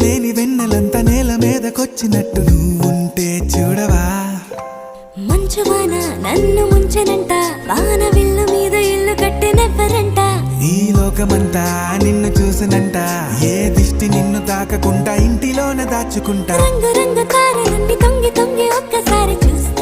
లేని వెన్నెలంతా నేల మీదకొచ్చినట్టు నువ్వుంటే చూడవా. మంచువాన నన్ను ముంచెనంట, వాన విల్లు మీద ఇల్లు కట్టినెవ్వరంట. ఈ లోకమంతా నిన్ను చూసినంట, ఏ దిష్టి నిన్ను తాకకుండా ఇంటిలోనే దాచుకుంటా. రంగు రంగు తారలన్నీ తొంగి తొంగి ఒక్కసారి చూస్తా.